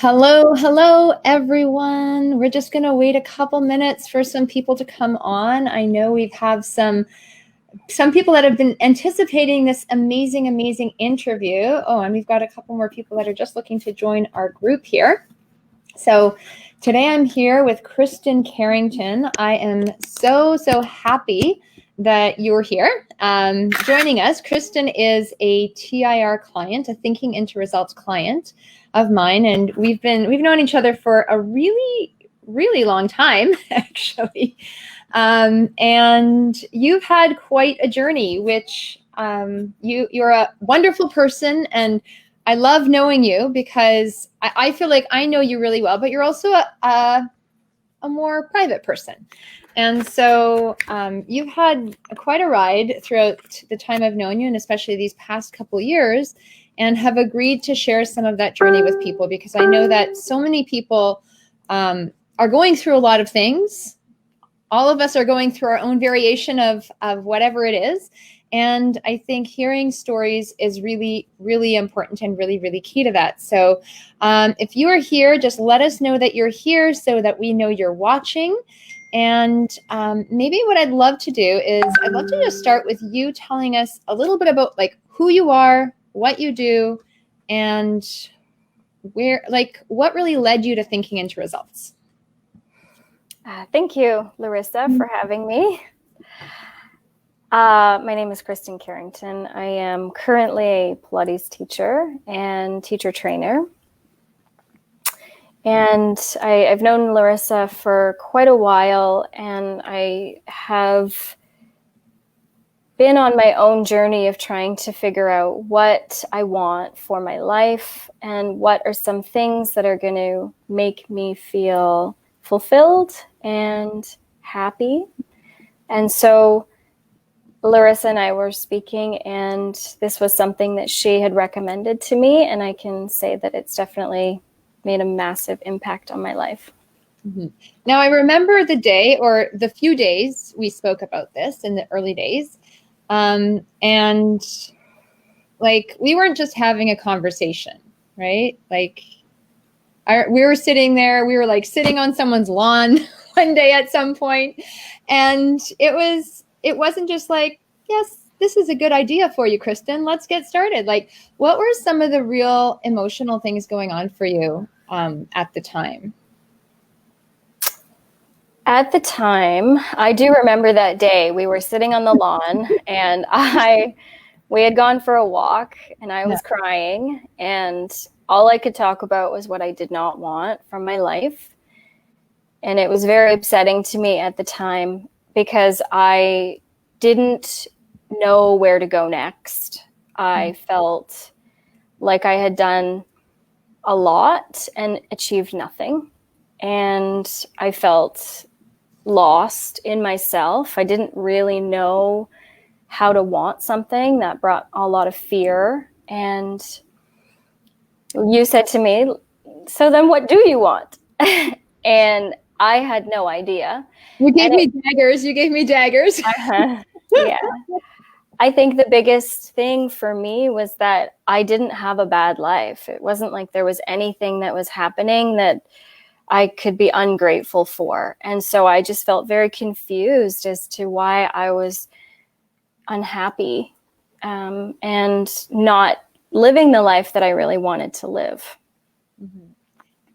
Hello, hello, everyone. We're just going to wait a couple minutes for some people to come on. I know we've had some people that have been anticipating this amazing interview. Oh, and we've got a couple more people that are just looking to join our group here. So today I'm here with Kristen Carrington. I am so happy that you're here joining us. Kristen is a TIR client, a Thinking into Results client of mine, and we've known each other for a really long time, actually. And you've had quite a journey, which you're a wonderful person, and I love knowing you because I feel like I know you really well, but you're also a more private person. And so you've had quite a ride throughout the time I've known you, and especially these past couple years, and have agreed to share some of that journey with people because I know that so many people are going through a lot of things. All of us are going through our own variation of whatever it is. And I think hearing stories is really important and really key to that. So if you are here, just let us know that you're here so that we know you're watching. And maybe what I'd love to do is I'd love to just start with you telling us a little bit about like who you are, what you do, and what really led you to Thinking into Results. Thank you, Larissa, for having me. My name is Kristin Carrington. I am currently a Pilates teacher and teacher trainer. And I've known Larissa for quite a while, and I have been on my own journey of trying to figure out what I want for my life and what are some things that are going to make me feel fulfilled and happy. And so Larissa and I were speaking, and this was something that she had recommended to me, and I can say that it's definitely made a massive impact on my life. Mm-hmm. Now, I remember the day or the few days we spoke about this in the early days, and like we weren't just having a conversation, right? Like we were sitting there, we were like sitting on someone's lawn one day at some point, and it wasn't just like, yes, this is a good idea for you, Kristen. Let's get started. Like, what were some of the real emotional things going on for you at the time? At the time, I do remember that day we were sitting on the lawn, and we had gone for a walk, and I was crying, and all I could talk about was what I did not want from my life. And it was very upsetting to me at the time because I didn't know where to go next. I felt like I had done a lot and achieved nothing. And I felt lost in myself. I didn't really know how to want something. That brought a lot of fear. And you said to me, so then what do you want? And I had no idea. You gave me daggers. Yeah. I think the biggest thing for me was that I didn't have a bad life. It wasn't like there was anything that was happening that I could be ungrateful for. And so I just felt very confused as to why I was unhappy and not living the life that I really wanted to live. Mm-hmm.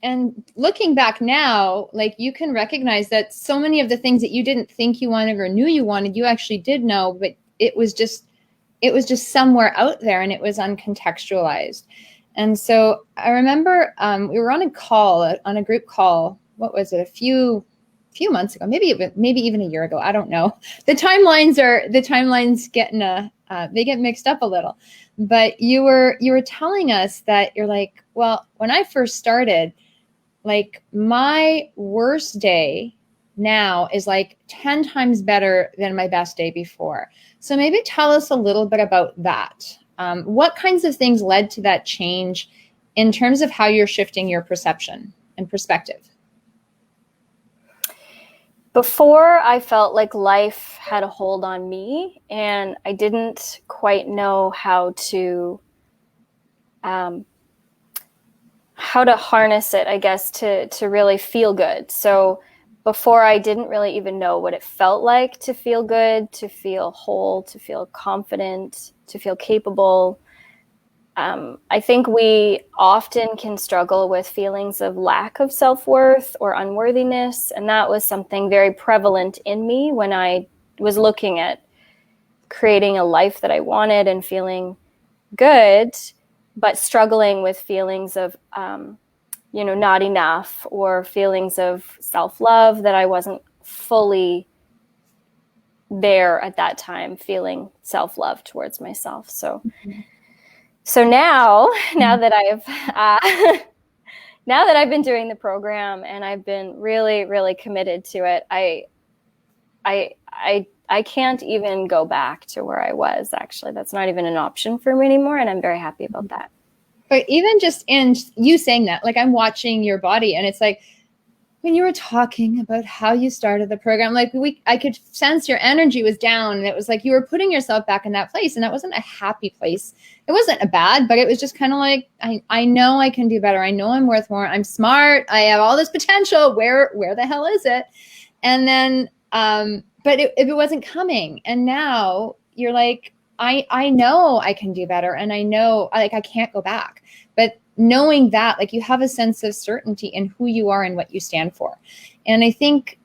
And looking back now, like you can recognize that so many of the things that you didn't think you wanted or knew you wanted, you actually did know, but it was just somewhere out there and it was uncontextualized. And so I remember we were on a group call. What was it? A few months ago, maybe even a year ago. I don't know. The timelines they get mixed up a little. But you were telling us that you're like, well, when I first started, like my worst day now is like 10 times better than my best day before. So maybe tell us a little bit about that. What kinds of things led to that change in terms of how you're shifting your perception and perspective? Before, I felt like life had a hold on me, and I didn't quite know how how to harness it, I guess, to really feel good. So before, I didn't really even know what it felt like to feel good, to feel whole, to feel confident, to feel capable. I think we often can struggle with feelings of lack of self-worth or unworthiness. And that was something very prevalent in me when I was looking at creating a life that I wanted and feeling good, but struggling with feelings of, not enough, or feelings of self-love that I wasn't fully there at that time, feeling self-love towards myself. So now that I've been doing the program and I've been really, really committed to it, I can't even go back to where I was. Actually, that's not even an option for me anymore, and I'm very happy about that. But even just in you saying that, like, I'm watching your body, and it's like when you were talking about how you started the program, like I could sense your energy was down, and it was like you were putting yourself back in that place, and that wasn't a happy place. It wasn't a bad, but it was just kind of like, I know I can do better. I know I'm worth more. I'm smart. I have all this potential. Where the hell is it? And then, but if it wasn't coming, and now you're like, I know I can do better, and I know I can't go back. But knowing that, like, you have a sense of certainty in who you are and what you stand for. And I think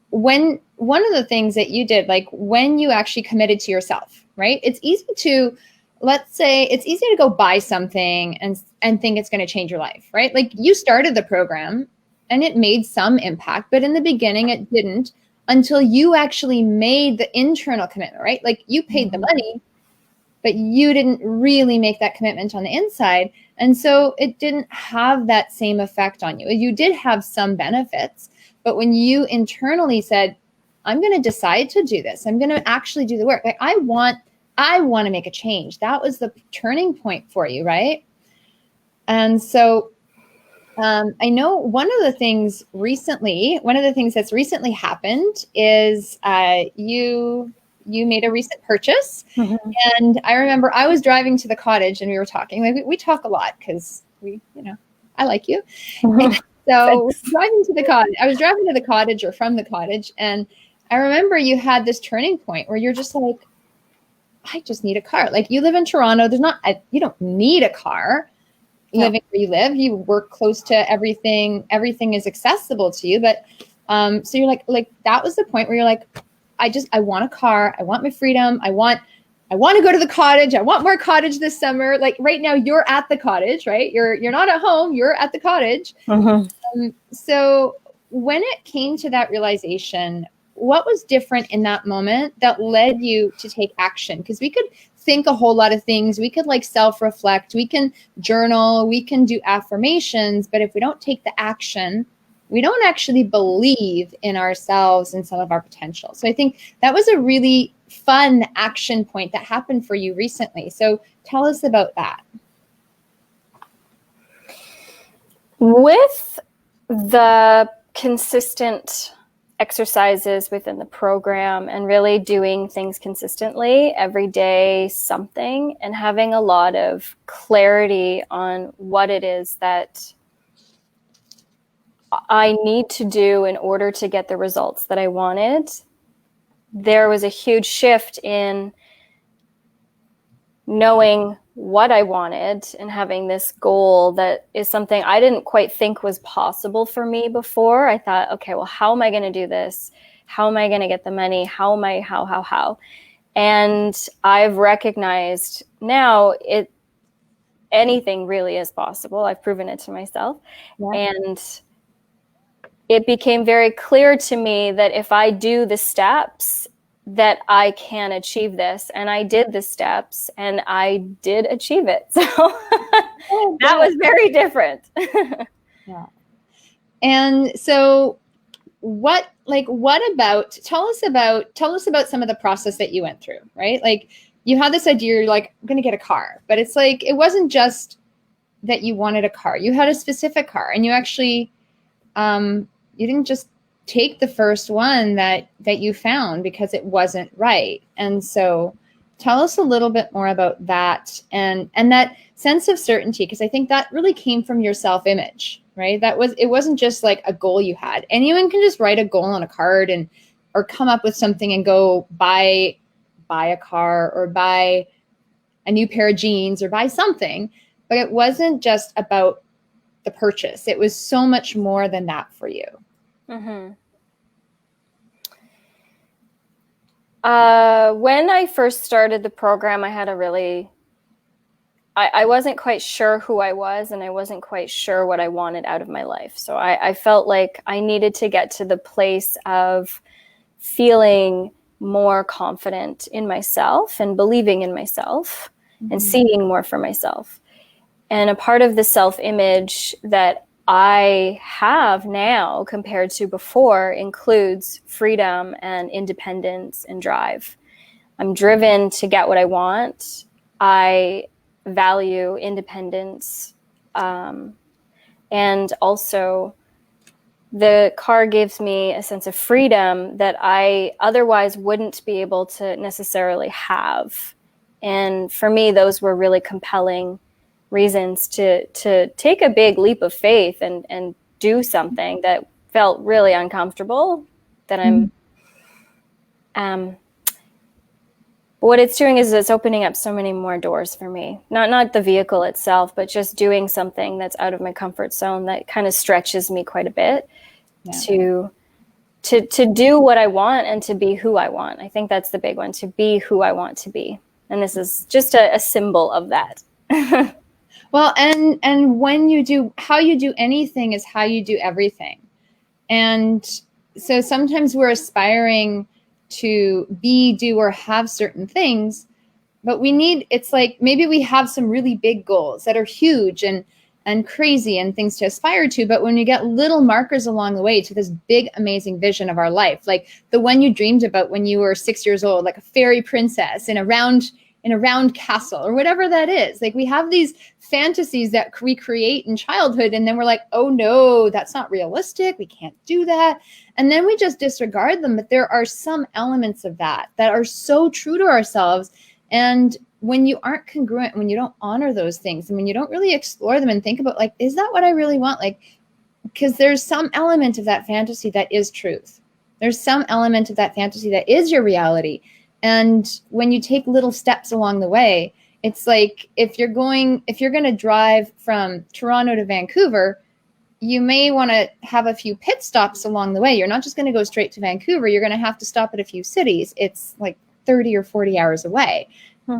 when one of the things that you did, like when you actually committed to yourself, right? It's easy to, let's say, it's easy to go buy something and think it's going to change your life, right? Like, you started the program and it made some impact, but in the beginning it didn't, until you actually made the internal commitment, right? Like, you paid the money, but you didn't really make that commitment on the inside. And so it didn't have that same effect on you. You did have some benefits, but when you internally said, I'm going to decide to do this, I'm going to actually do the work. Like, I want to make a change. That was the turning point for you, right? And so I know one of the things that's recently happened is you made a recent purchase. Mm-hmm. And I remember I was driving to the cottage and we were talking. Like, we talk a lot because I like you. Mm-hmm. So I was driving to the cottage, or from the cottage. And I remember you had this turning point where you're just like, I just need a car. Like, you live in Toronto. You don't need a car living where you live. You work close to everything. Everything is accessible to you. But so you're like, that was the point where you're like, I want a car. I want my freedom. I want to go to the cottage. I want more cottage this summer. Like, right now you're at the cottage, right? You're not at home. You're at the cottage. Mm-hmm. So when it came to that realization, what was different in that moment that led you to take action? Because we could think a whole lot of things. We could self-reflect. We can journal. We can do affirmations. But if we don't take the action, we don't actually believe in ourselves and some of our potential. So I think that was a really fun action point that happened for you recently. So tell us about that. With the consistent exercises within the program and really doing things consistently every day, something, and having a lot of clarity on what it is that I need to do in order to get the results that I wanted, there was a huge shift in knowing what I wanted and having this goal that is something I didn't quite think was possible for me before. I thought, okay, well, how am I going to do this? How am I going to get the money? How? And I've recognized now anything really is possible. I've proven it to myself. Yeah. And it became very clear to me that if I do the steps, that I can achieve this. And I did the steps and I did achieve it. So that was very different. Yeah. And so tell us about some of the process that you went through, right? Like, you had this idea, you're like, I'm going to get a car, but it's like, it wasn't just that you wanted a car. You had a specific car, and you actually, you didn't just take the first one that you found because it wasn't right. And so Tell us a little bit more about that and that sense of certainty, because I think that really came from your self-image, right? It wasn't just like a goal you had. Anyone can just write a goal on a card or come up with something and go buy a car or buy a new pair of jeans or buy something. But it wasn't just about the purchase. It was so much more than that for you. Mm-hmm. When I first started the program, I had I wasn't quite sure who I was, and I wasn't quite sure what I wanted out of my life. So I felt like I needed to get to the place of feeling more confident in myself and believing in myself and seeing more for myself. And a part of the self-image that I have now compared to before includes freedom and independence and drive. I'm driven to get what I want. I value independence. And also the car gives me a sense of freedom that I otherwise wouldn't be able to necessarily have. And for me, those were really compelling reasons to take a big leap of faith and do something that felt really uncomfortable, that what it's doing is it's opening up so many more doors for me. Not the vehicle itself, but just doing something that's out of my comfort zone that kind of stretches me quite a bit to do what I want and to be who I want. I think that's the big one, to be who I want to be. And this is just a symbol of that. Well, and when you do, how you do anything is how you do everything. And so sometimes we're aspiring to be, do, or have certain things, but it's like maybe we have some really big goals that are huge and crazy and things to aspire to. But when you get little markers along the way to this big, amazing vision of our life, like the one you dreamed about when you were 6 years old, like a fairy princess in a round castle or whatever that is. Like we have these fantasies that we create in childhood, and then we're like, oh no, that's not realistic. We can't do that. And then we just disregard them. But there are some elements of that are so true to ourselves. And when you aren't congruent, when you don't honor those things, and when you don't really explore them and think about, like, is that what I really want? Like, because there's some element of that fantasy that is truth. There's some element of that fantasy that is your reality. And when you take little steps along the way, it's like if you're going to drive from Toronto to Vancouver, you may want to have a few pit stops along the way. You're not just going to go straight to Vancouver. You're going to have to stop at a few cities. It's like 30 or 40 hours away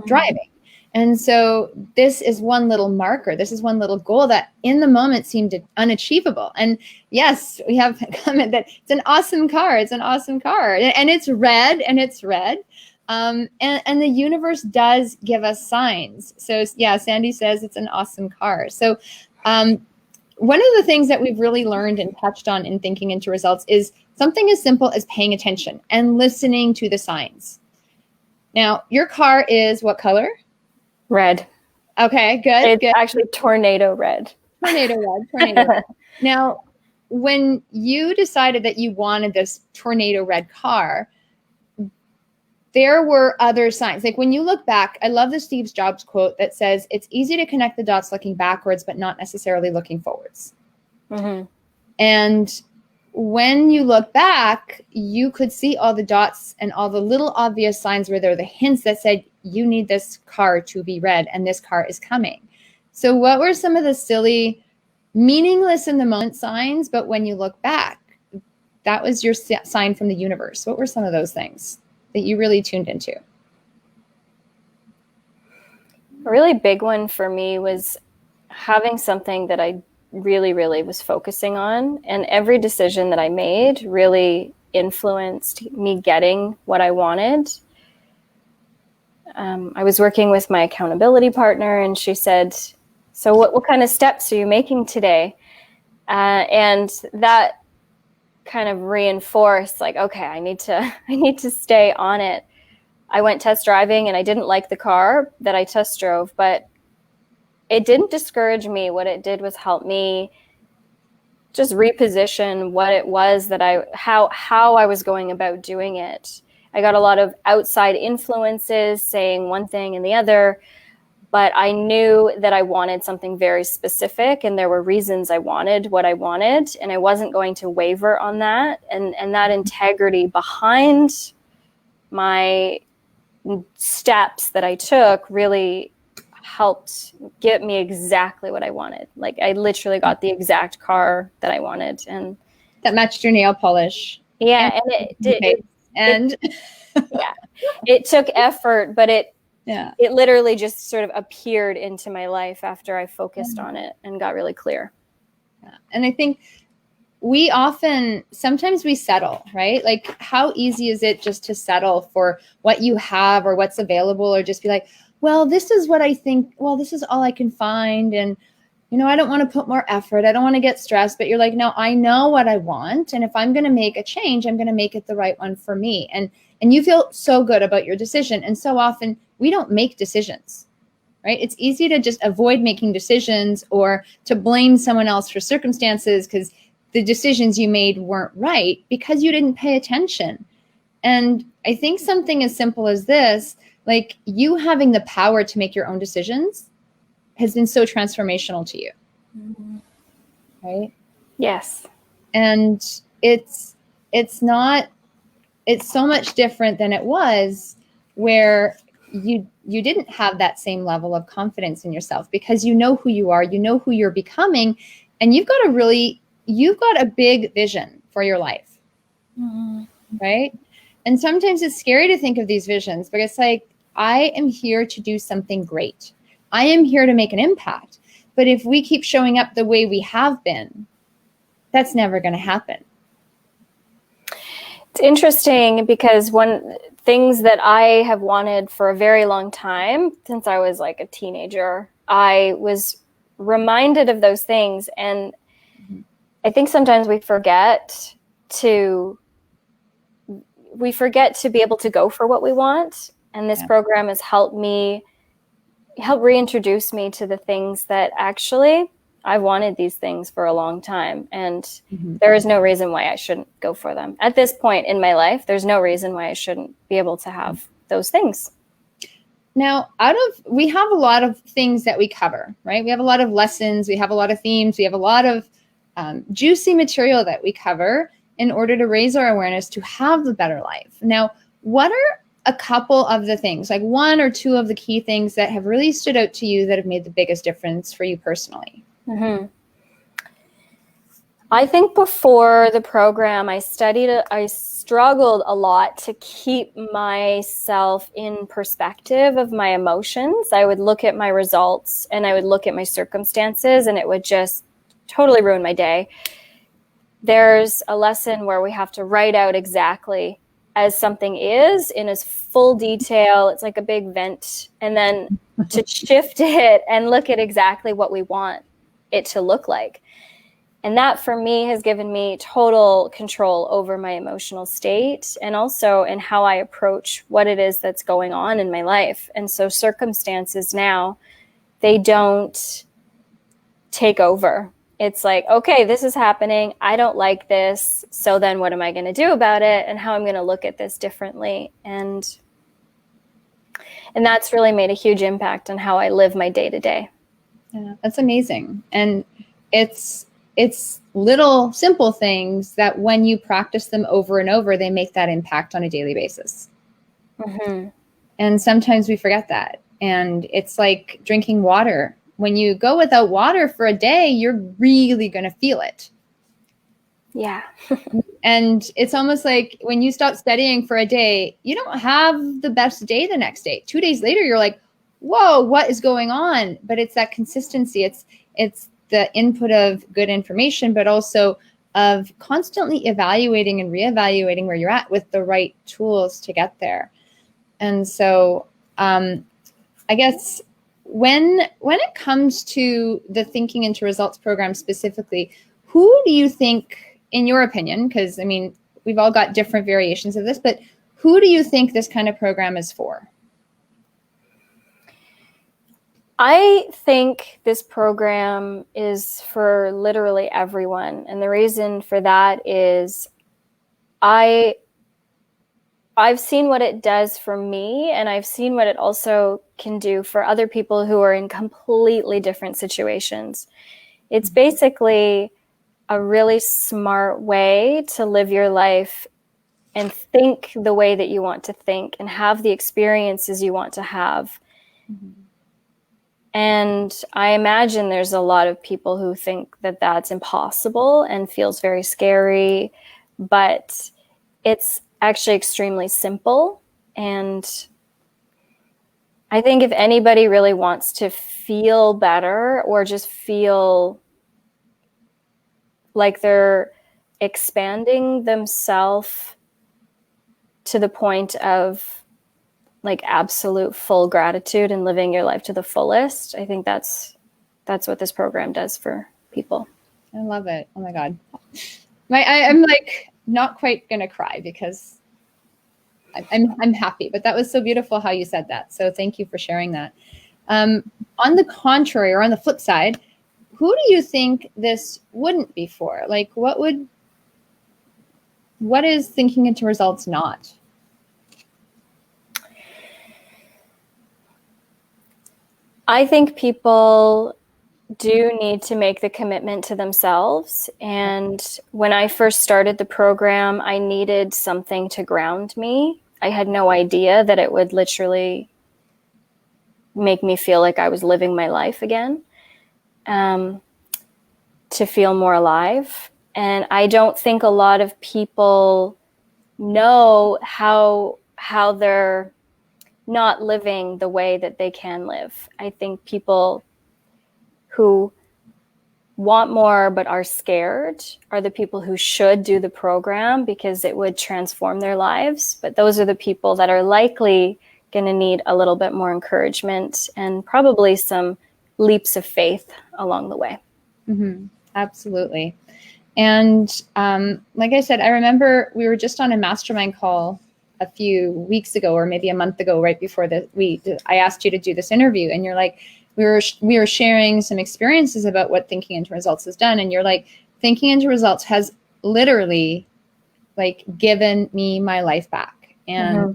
driving. And so this is one little marker. This is one little goal that in the moment seemed unachievable. And yes, we have a comment that it's an awesome car. It's an awesome car. And it's red. And the universe does give us signs. So yeah, Sandy says it's an awesome car. So one of the things that we've really learned and touched on in Thinking into Results is something as simple as paying attention and listening to the signs. Now, your car is what color? Red. Okay, good. It's good. actually tornado red. Tornado red. Now, when you decided that you wanted this tornado red car, there were other signs. Like when you look back, I love the Steve Jobs quote that says, it's easy to connect the dots looking backwards, but not necessarily looking forwards. Mm-hmm. And when you look back, you could see all the dots and all the little obvious signs where there were the hints that said, you need this car to be red and this car is coming. So what were some of the silly, meaningless in the moment signs, but when you look back, that was your sign from the universe? What were some of those things that you really tuned into? A really big one for me was having something that I really, really was focusing on. And every decision that I made really influenced me getting what I wanted. I was working with my accountability partner, and she said, so what kind of steps are you making today? And that kind of reinforced, like, okay, I need to stay on it. I went test driving and I didn't like the car that I test drove, but it didn't discourage me. What it did was help me just reposition what it was that how I was going about doing it. I got a lot of outside influences saying one thing and the other, but I knew that I wanted something very specific, and there were reasons I wanted what I wanted, and I wasn't going to waver on that. And that integrity behind my steps that I took really helped get me exactly what I wanted. Like, I literally got the exact car that I wanted, and that matched your nail polish. Yeah, and it did. Yeah, it took effort, but it literally just sort of appeared into my life after I focused on it and got really clear. Yeah. And I think sometimes we settle, right? Like, how easy is it just to settle for what you have or what's available, or just be like, well, this is what I think, well, this is all I can find. And, I don't want to put more effort. I don't want to get stressed, but you're like, no, I know what I want. And if I'm going to make a change, I'm going to make it the right one for me. And you feel so good about your decision. And so often we don't make decisions, right? It's easy to just avoid making decisions or to blame someone else for circumstances because the decisions you made weren't right because you didn't pay attention. And I think something as simple as this, like you having the power to make your own decisions, has been so transformational to you. Mm-hmm. Right? Yes. And it's so much different than it was where you didn't have that same level of confidence in yourself because you know who you are, you know who you're becoming, and you've got a big vision for your life. Mm-hmm. Right? And sometimes it's scary to think of these visions, but it's like, I am here to do something great. I am here to make an impact. But if we keep showing up the way we have been, that's never going to happen. It's interesting because things that I have wanted for a very long time, since I was like a teenager, I was reminded of those things. And I think sometimes we forget to be able to go for what we want. And this program has helped reintroduce me to the things that actually I wanted these things for a long time. And there is no reason why I shouldn't go for them. At this point in my life, there's no reason why I shouldn't be able to have those things. Now, we have a lot of things that we cover, right? We have a lot of lessons, we have a lot of themes, we have a lot of juicy material that we cover in order to raise our awareness to have the better life. Now, what are a couple of the things, like one or two of the key things that have really stood out to you that have made the biggest difference for you personally? Mm-hmm. I think before the program, I struggled a lot to keep myself in perspective of my emotions. I would look at my results and I would look at my circumstances, and it would just totally ruin my day. There's a lesson where we have to write out exactly as something is in as full detail. It's like a big vent. And then to shift it and look at exactly what we want it to look like. And that for me has given me total control over my emotional state and also in how I approach what it is that's going on in my life. And so circumstances now, they don't take over. It's like, okay, this is happening. I don't like this. So then what am I going to do about it, and how I'm going to look at this differently? And that's really made a huge impact on how I live my day to day. Yeah, that's amazing. And it's little simple things that when you practice them over and over, they make that impact on a daily basis. Mm-hmm. And sometimes we forget that. And it's like drinking water. When you go without water for a day, you're really going to feel it. Yeah. And it's almost like when you stop studying for a day, you don't have the best day the next day. 2 days later, you're like, whoa, what is going on? But it's that consistency. It's the input of good information, but also of constantly evaluating and reevaluating where you're at with the right tools to get there. And so I guess when it comes to the Thinking into Results program specifically, who do you think, in your opinion, because I mean, we've all got different variations of this, but who do you think this kind of program is for? I think this program is for literally everyone. And the reason for that is I I've seen what it does for me, and I've seen what it also can do for other people who are in completely different situations. It's basically a really smart way to live your life and think the way that you want to think and have the experiences you want to have. Mm-hmm. And I imagine there's a lot of people who think that that's impossible and feels very scary, but it's actually extremely simple. And I think if anybody really wants to feel better or just feel like they're expanding themselves to the point of like absolute full gratitude and living your life to the fullest, I think that's what this program does for people. I love it. Oh my God. I'm like not quite gonna cry because I'm happy, but that was so beautiful how you said that. So thank you for sharing that. On the contrary, or on the flip side, who do you think this wouldn't be for? Like what is thinking into results not? I think people do need to make the commitment to themselves. And when I first started the program, I needed something to ground me. I had no idea that it would literally make me feel like I was living my life again, to feel more alive. And I don't think a lot of people know how they're not living the way that they can live. I think people who want more but are scared are the people who should do the program because it would transform their lives. But those are the people that are likely going to need a little bit more encouragement and probably some leaps of faith along the way. Mm-hmm. Absolutely. And like I said, I remember we were just on a mastermind call a few weeks ago, or maybe a month ago, right before I asked you to do this interview, and you're like, we were sharing some experiences about what thinking into results has done, and you're like, thinking into results has literally like given me my life back. And mm-hmm.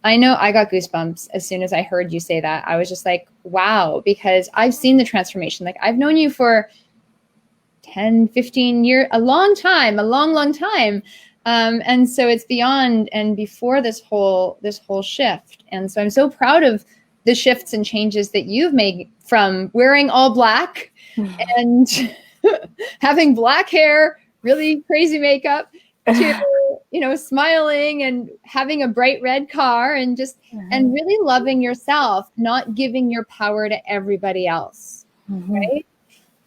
I know I got goosebumps as soon as I heard you say that. I was just like, wow, because I've seen the transformation. Like I've known you for 10, 15 years, a long time. And so it's beyond and before this whole shift. And so I'm so proud of the shifts and changes that you've made, from wearing all black and having black hair, really crazy makeup, to, smiling and having a bright red car and just, and really loving yourself, not giving your power to everybody else. Right.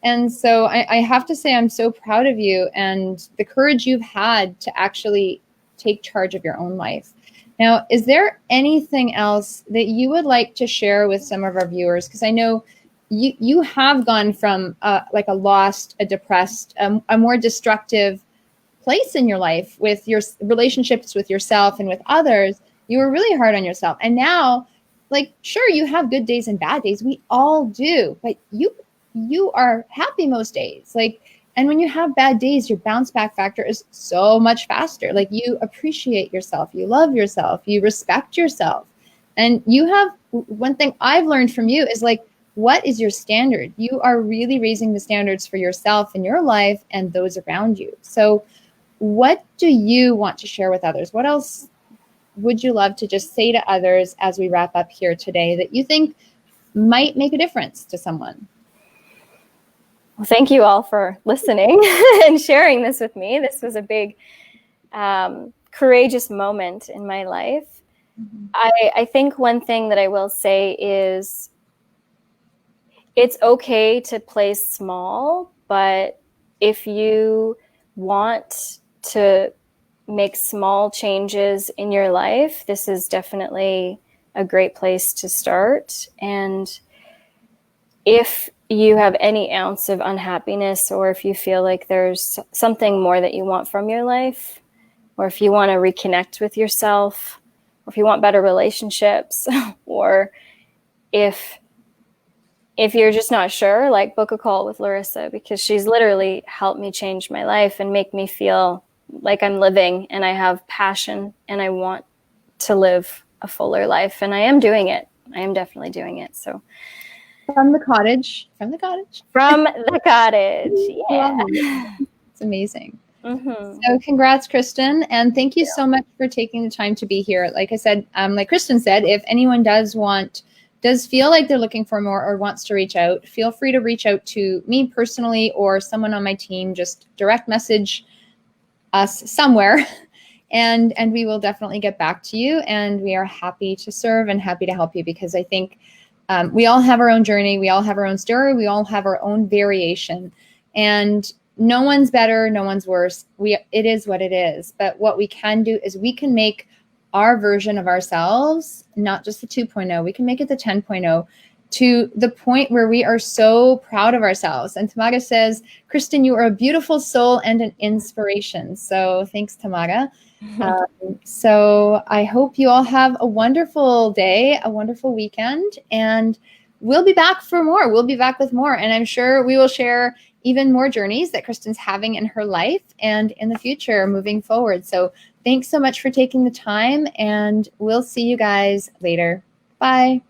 And so I have to say, I'm so proud of you and the courage you've had to actually take charge of your own life. Now, is there anything else that you would like to share with some of our viewers? Because I know you have gone from like a lost, a depressed, a more destructive place in your life with your relationships with yourself and with others. You were really hard on yourself. And now, like, sure, you have good days and bad days. We all do. But you are happy most days. Like, and when you have bad days, your bounce back factor is so much faster. Like, you appreciate yourself, you love yourself, you respect yourself. And you have, one thing I've learned from you is like, what is your standard? You are really raising the standards for yourself in your life and those around you. So what do you want to share with others? What else would you love to just say to others as we wrap up here today that you think might make a difference to someone? Well, thank you all for listening and sharing this with me. This was a big, courageous moment in my life. Mm-hmm. I think one thing that I will say is it's okay to play small, but if you want to make small changes in your life, this is definitely a great place to start. And if you have any ounce of unhappiness, or if you feel like there's something more that you want from your life, or if you want to reconnect with yourself, or if you want better relationships, or if you're just not sure, like, book a call with Larissa, because she's literally helped me change my life and make me feel like I'm living and I have passion and I want to live a fuller life. And I am doing it. I am definitely doing it. So from the cottage. From the cottage. Yeah. It's amazing. So congrats, Kristen. And thank you so much for taking the time to be here. Like I said, like Kristen said, if anyone does feel like they're looking for more or wants to reach out, feel free to reach out to me personally or someone on my team. Just direct message us somewhere and we will definitely get back to you. And we are happy to serve and happy to help you, because I think we all have our own journey. We all have our own story. We all have our own variation, and no one's better. No one's worse. It is what it is. But what we can do is we can make our version of ourselves, not just the 2.0, we can make it the 10.0 to the point where we are so proud of ourselves. And Tamaga says, Kristen, you are a beautiful soul and an inspiration. So thanks, Tamaga. So I hope you all have a wonderful day, a wonderful weekend, and we'll be back for more. We'll be back with more. And I'm sure we will share even more journeys that Kristen's having in her life and in the future moving forward. So thanks so much for taking the time, and we'll see you guys later. Bye.